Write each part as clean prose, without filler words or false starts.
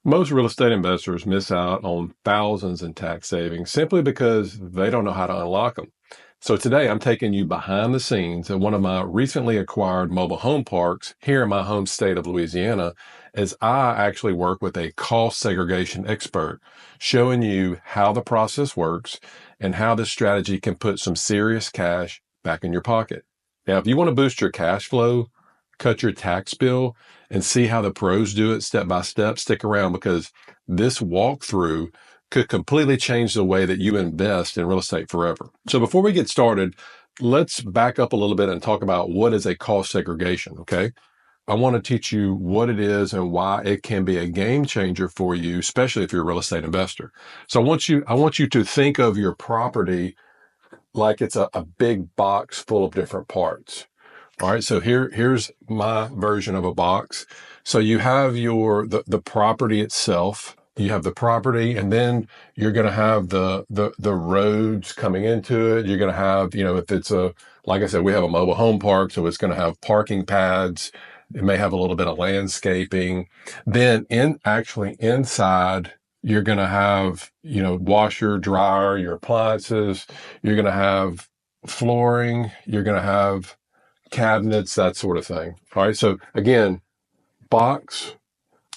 Most real estate investors miss out on thousands in tax savings simply because they don't know how to unlock them. So today I'm taking you behind the scenes at one of my recently acquired mobile home parks here in my home state of Louisiana, as I actually work with a cost segregation expert, showing you how the process works and how this strategy can put some serious cash back in your pocket. Now, if you want to boost your cash flow, cut your tax bill, and see how the pros do it step by step, stick around because this walkthrough could completely change the way that you invest in real estate forever. So before we get started, let's back up a little bit and talk about what is a cost segregation, okay? I want to teach you what it is and why it can be a game changer for you, especially if you're a real estate investor. So I want you to think of your property like it's a big box full of different parts. All right, so here's my version of a box. So you have the property itself. You have the property, and then you're going to have the roads coming into it. You're going to have, if it's like I said, we have a mobile home park, so it's going to have parking pads. It may have a little bit of landscaping. Then inside, you're going to have, washer, dryer, your appliances. You're going to have flooring. You're going to have cabinets, that sort of thing. All right. So again, box,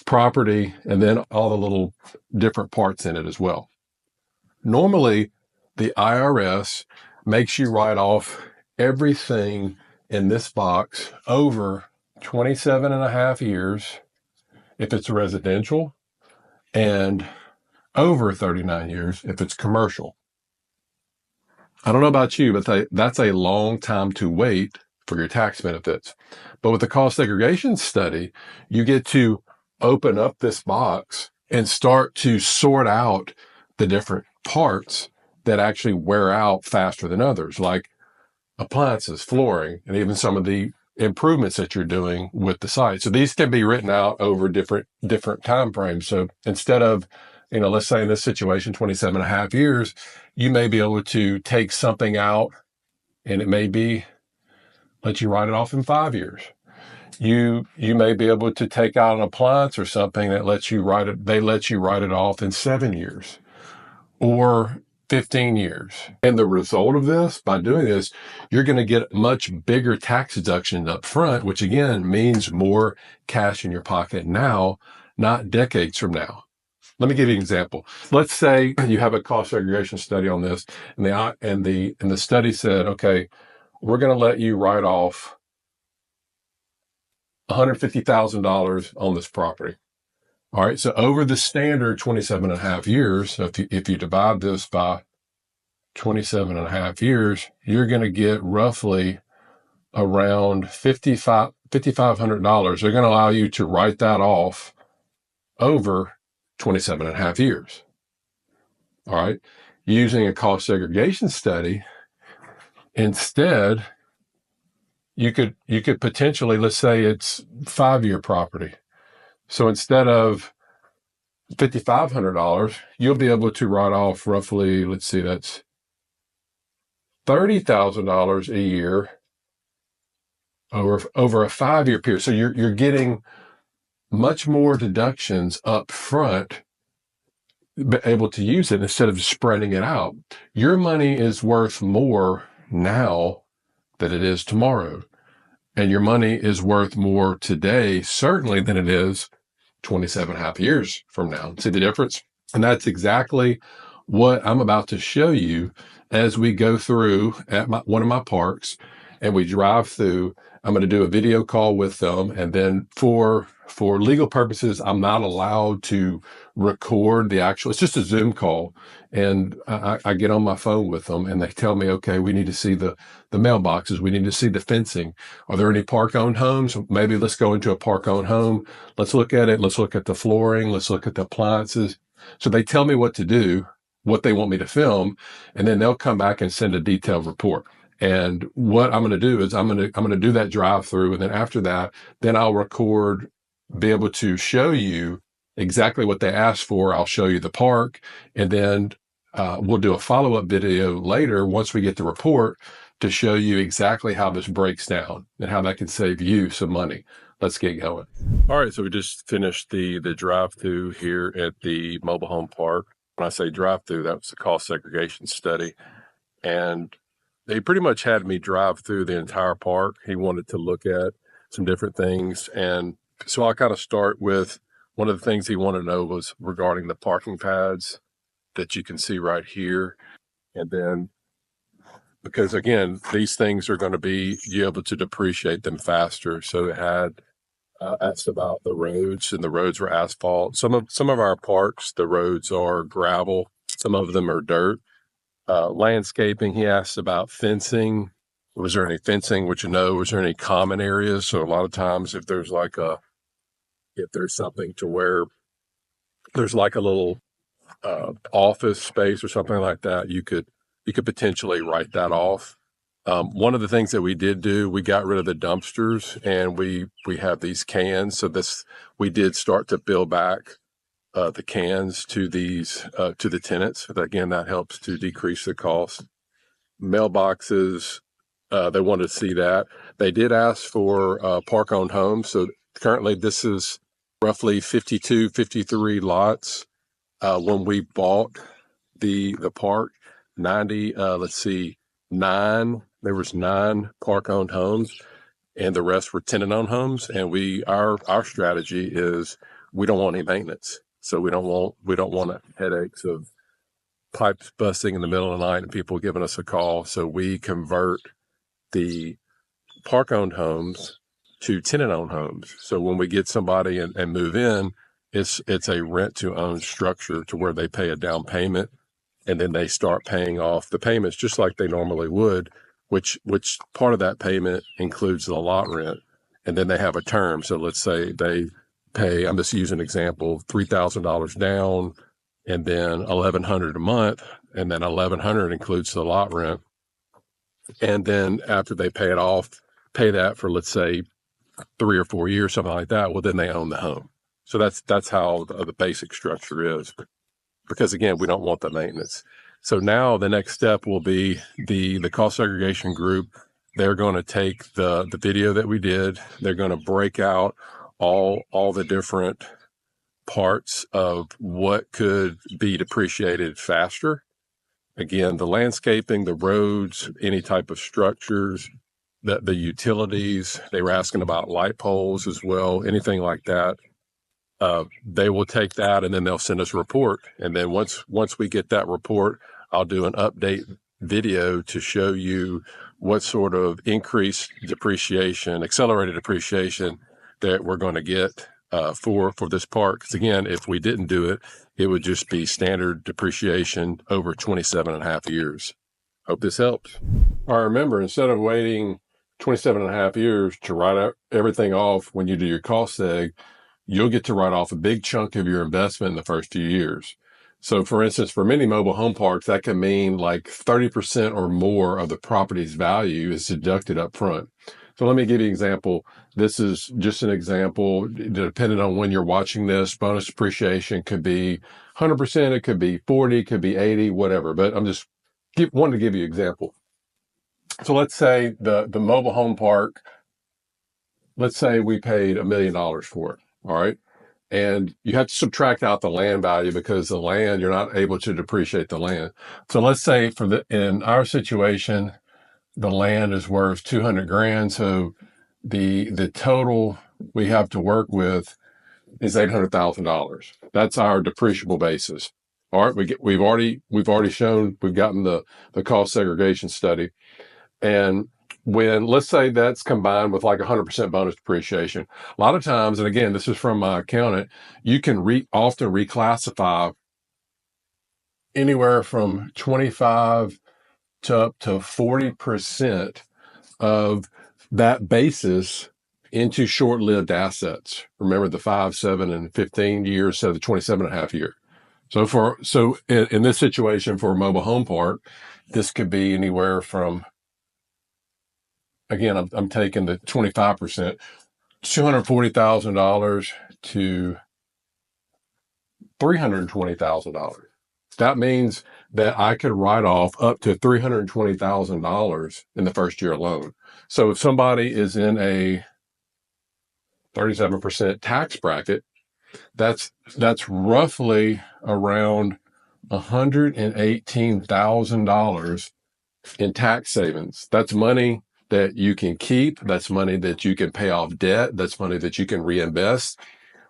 property, and then all the little different parts in it as well. Normally, the IRS makes you write off everything in this box over 27 and a half years if it's residential and over 39 years if it's commercial. I don't know about you, but that's a long time to wait for your tax benefits. But with the cost segregation study, you get to open up this box and start to sort out the different parts that actually wear out faster than others, like appliances, flooring, and even some of the improvements that you're doing with the site. So these can be written out over different time frames. So instead of, let's say in this situation, 27 and a half years, you may be able to take something out and it may be let you write it off in 5 years. You may be able to take out an appliance or something that let you write it off in 7 years or 15 years. And the result of this, by doing this, you're going to get much bigger tax deductions up front, which again means more cash in your pocket now, not decades from now. Let me give you an example. Let's say you have a cost segregation study on this, and the study said, okay, we're going to let you write off $150,000 on this property. All right. So over the standard 27 and a half years, so if you divide this by 27 and a half years, you're going to get roughly around $5,500. They're going to allow you to write that off over 27 and a half years. All right. Using a cost segregation study, instead, you could potentially, let's say it's 5-year property. So instead of $5,500, you'll be able to write off roughly, let's see, that's $30,000 a year over a 5-year period. So you're getting much more deductions up front, able to use it instead of spreading it out. Your money is worth more now than it is tomorrow. And your money is worth more today, certainly, than it is 27 and a half years from now. See the difference? And that's exactly what I'm about to show you as we go through at one of my parks and we drive through. I'm going to do a video call with them. And then for legal purposes, I'm not allowed to record it's just a Zoom call. And I get on my phone with them and they tell me, okay, we need to see the mailboxes. We need to see the fencing. Are there any park-owned homes? Maybe let's go into a park-owned home. Let's look at it. Let's look at the flooring. Let's look at the appliances. So they tell me what to do, what they want me to film, and then they'll come back and send a detailed report. And what I'm going to do is I'm going to do that drive through. And then after that, then I'll record, be able to show you exactly what they asked for. I'll show you the park, and then we'll do a follow-up video later once we get the report to show you exactly how this breaks down and how that can save you some money. let's get going. All right, so we just finished the drive-through here at the mobile home park. When I say drive-through, that was the cost segregation study. And they pretty much had me drive through the entire park. He wanted to look at some different things. And so I'll kind of start with one of the things he wanted to know was regarding the parking pads that you can see right here. And then, because again, these things are going to be able to depreciate them faster. So it had asked about the roads, and the roads were asphalt. Some of our parks, the roads are gravel. Some of them are dirt. Landscaping, he asked about fencing. Was there any fencing? Which, was there any common areas? So a lot of times if there's something to where there's like a little office space or something like that, you could potentially write that off. One of the things that we did do, we got rid of the dumpsters, and we have these cans. So we did start to build back the cans to these to the tenants. Again, that helps to decrease the cost. Mailboxes, they wanted to see that. They did ask for park-owned homes. So currently this is roughly 52, 53 lots. When we bought the park, 90, there was 9 park-owned homes, and the rest were tenant-owned homes. And our strategy is we don't want any maintenance. So we don't want headaches of pipes busting in the middle of the night and people giving us a call. So we convert the park-owned homes to tenant-owned homes. So when we get somebody and move in, it's a rent-to-own structure to where they pay a down payment, and then they start paying off the payments just like they normally would, which part of that payment includes the lot rent, and then they have a term. So let's say they pay, I'm just using an example, $3,000 down, and then $1,100 a month, and then $1,100 includes the lot rent. And then after they pay it off, pay that for, let's say, 3 or 4 years, something like that, well, then they own the home. So that's how the basic structure is, because again, we don't want the maintenance. So now the next step will be the cost segregation group. They're going to take the video that we did. They're going to break out all the different parts of what could be depreciated faster. Again, the landscaping, the roads, any type of structures, the utilities. They were asking about light poles as well, anything like that. They will take that, and then they'll send us a report. And then once we get that report, I'll do an update video to show you what sort of increased depreciation, accelerated depreciation that we're going to get for this park. Because again, if we didn't do it, it would just be standard depreciation over 27 and a half years. Hope this helps. All right, remember, instead of waiting 27 and a half years to write everything off when you do your cost seg, you'll get to write off a big chunk of your investment in the first few years. So for instance, for many mobile home parks, that can mean like 30% or more of the property's value is deducted up front. So let me give you an example. This is just an example. Depending on when you're watching this, bonus depreciation could be 100%, it could be 40, it could be 80, whatever. But I'm just wanting to give you an example. So let's say the mobile home park, let's say we paid $1 million for it. All right. And you have to subtract out the land value because the land, you're not able to depreciate the land. So let's say in our situation, the land is worth 200 grand. So the total we have to work with is $800,000. That's our depreciable basis. All right. We've already shown, we've gotten the cost segregation study. And when, let's say that's combined with like 100% bonus depreciation, a lot of times, and again, this is from my accountant, you can often reclassify anywhere from 25 to up to 40% of that basis into short-lived assets. Remember the 5, 7, and 15 years, so the 27 and a half year. So in this situation for a mobile home park, this could be anywhere from, again, I'm taking the 25%, $240,000 to $320,000. That means that I could write off up to $320,000 in the first year alone. So if somebody is in a 37% tax bracket, that's roughly around $118,000 in tax savings. That's money that you can keep. That's money that you can pay off debt. That's money that you can reinvest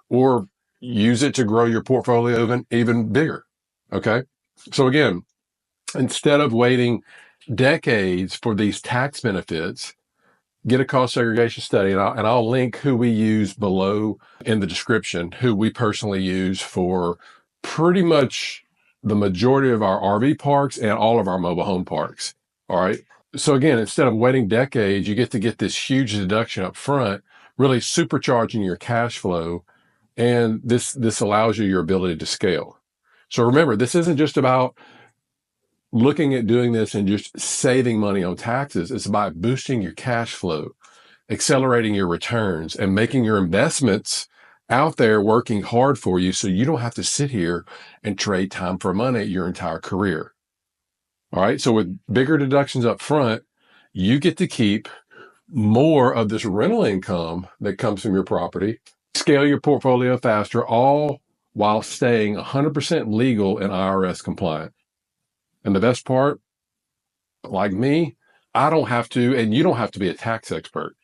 or use it to grow your portfolio even bigger. Okay. So again, instead of waiting decades for these tax benefits, get a cost segregation study, and I'll link who we use below in the description, who we personally use for pretty much the majority of our RV parks and all of our mobile home parks. All right. So again, instead of waiting decades, you get to get this huge deduction up front, really supercharging your cash flow. And this allows you your ability to scale. So remember, this isn't just about looking at doing this and just saving money on taxes. It's about boosting your cash flow, accelerating your returns, and making your investments out there working hard for you so you don't have to sit here and trade time for money your entire career. All right. So with bigger deductions up front, you get to keep more of this rental income that comes from your property, scale your portfolio faster, all while staying 100% legal and IRS compliant. And the best part, like me, I don't have to, and you don't have to be a tax expert.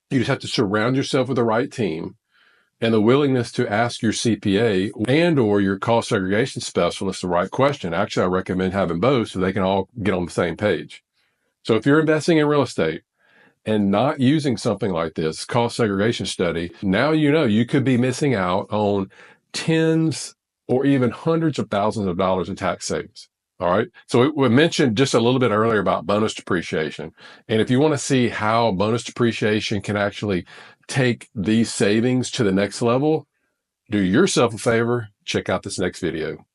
You just have to surround yourself with the right team and the willingness to ask your CPA and or your cost segregation specialist the right question. Actually, I recommend having both so they can all get on the same page. So if you're investing in real estate and not using something like this cost segregation study, now you know you could be missing out on tens or even hundreds of thousands of dollars in tax savings. All right. So we mentioned just a little bit earlier about bonus depreciation. And if you want to see how bonus depreciation can actually take these savings to the next level, do yourself a favor, check out this next video.